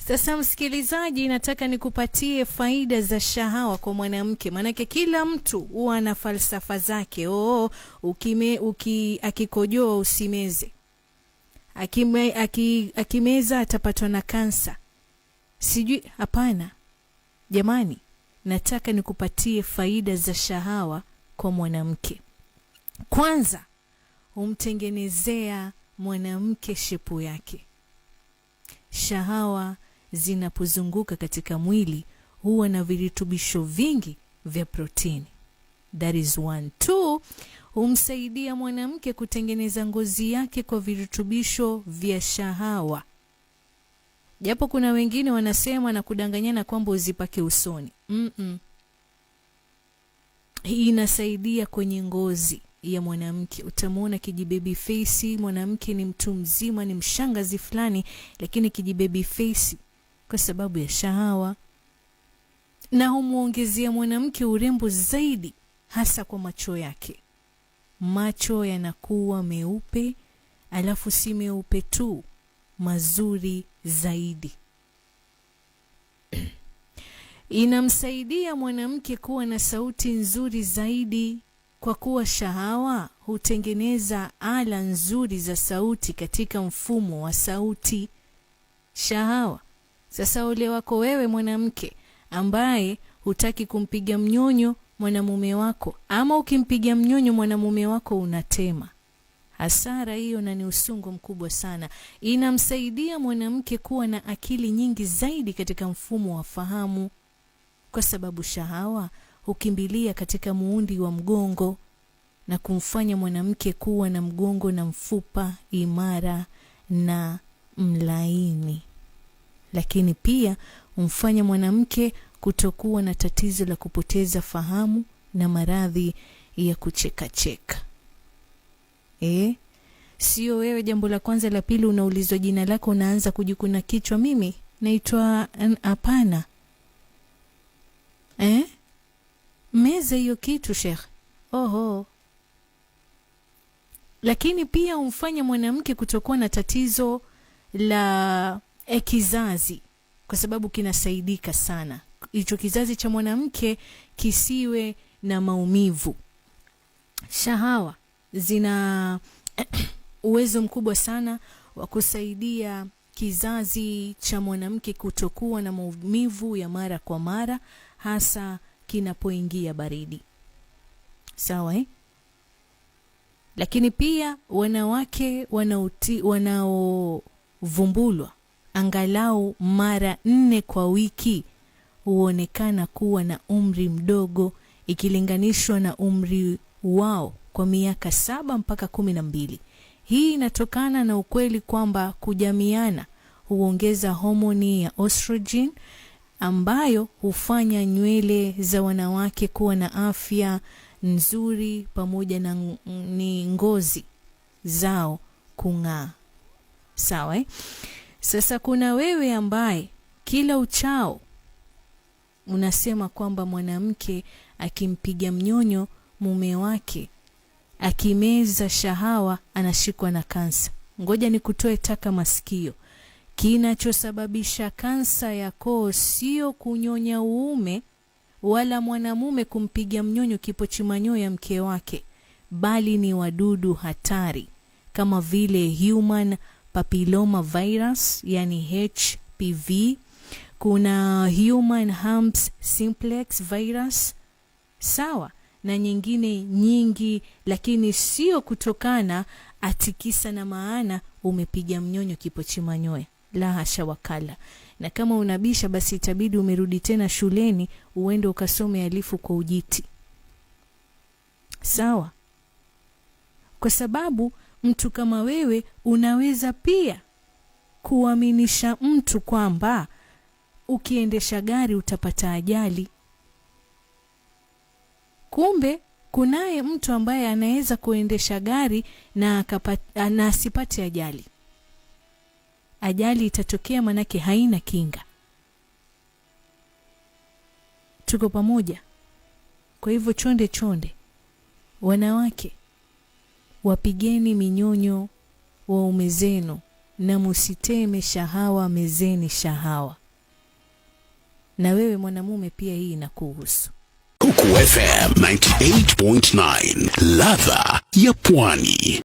Sasa msikilizaji, nataka nikupatie faida za shahawa kwa mwanamke. Manake kila mtu huwa na falsafa zake. Akikojoa usimeze. Akimeza atapatwa na kansa. Sijui, hapana. Jamani, nataka nikupatie faida za shahawa kwa mwanamke. Kwanza, humtengenezea mwanamke shepu yake. Shahawa zinapozunguka katika mwili huwa na virutubisho vingi vya protini. That is 1. 2, humsaidia mwanamke kutengeneza ngozi yake kwa virutubisho vya shahawa. Japo kuna wengine wanasema na kudanganyana kwamba uzipake usoni. Hii inasaidia kwenye ngozi ya mwanamke. Utamuona kijibaby face, mwanamke ni mtu mzima, ni mshangazi fulani, lakini kijibaby face kwa sababu ya shahawa. Na humuongezea mwanamke urembo zaidi, hasa kwa macho yake. Macho yanakuwa meupe, alafu si meupe tu, mazuri zaidi. Inamsaidia mwanamke kuwa na sauti nzuri zaidi, kwa kuwa shahawa hutengeneza ala nzuri za sauti katika mfumo wa sauti. Shahawa. Sasa ole wako wewe mwanamke ambaye hutaki kumpiga mnyonyo mwanamume wako, ama ukimpiga mnyonyo mwanamume wako unatema. Hasara hiyo na ni usungu mkubwa sana. Inamsaidia mwanamke kuwa na akili nyingi zaidi katika mfumo wa fahamu, kwa sababu shahawa hukimbilia katika muundi wa mgongo na kumfanya mwanamke kuwa na mgongo na mfupa imara na mlaini. Lakini pia humfanya mwanamke kutokuwa na tatizo la kupoteza fahamu na maradhi ya kucheka-cheka. Sio wewe jambo la kwanza la pili unaulizwa jina lako unaanza kujikuna kichwa, mimi naitwa hapana. Meza hiyo kitu Sheikh. Lakini pia humfanya mwanamke kutokuwa na tatizo la kizazi, kwa sababu kinasaidika sana. Hicho kizazi cha mwanamke kisiwe na maumivu. Shahawa zina uwezo mkubwa sana wa kusaidia kizazi cha mwanamke kutokuwa na maumivu ya mara kwa mara, hasa kinapoingia baridi. Sawa Lakini pia wanawake wanaovumbulwa angalau mara 4 kwa wiki huonekana kuwa na umri mdogo ikilinganishwa na umri wao kwa miaka 7 mpaka 12. Hii inatokana na ukweli kwamba kujamiana huongeza homoni ya estrogen ambayo hufanya nywele za wanawake kuwa na afya nzuri pamoja na ngozi zao kung'aa. Sawa Sasa kuna wewe ambaye kila uchao unasema kwamba mwanamke akimpiga mnyonyo mume wake, akimeza shahawa, anashikwa na kansa. Ngoja nikutoe taka masikio. Kinachosababisha kansa ya koo sio kunyonya uume wala mwanamume kumpiga mnyonyo kipochi manyoya ya mke wake, bali ni wadudu hatari kama vile human papilloma virus, yani HPV. Kuna human herpes simplex virus, sawa, na nyingine nyingi, lakini sio kutokana atikisa na maana umepiga mnyonyo kipochi manyoya. La hasha wakala. Na kama unabisha, basi itabidi umerudi tena shuleni uende ukasome alifu kwa ujiti. Sawa? Kwa sababu mtu kama wewe unaweza pia kuaminisha mtu kwamba ukiendesha gari utapata ajali. Kumbe kunaye mtu ambaye anaweza kuendesha gari na asipate ajali. Ajali itatokea manake haina kinga. Tuko pamoja? Kwa hivyo chonde wanawake, wapigeni minyonyo waume zenu na musiteme shahawa, mezeni shahawa. Na wewe mwanamume pia hii inakuhusu. Coco FM 98.9, ladha ya Pwani.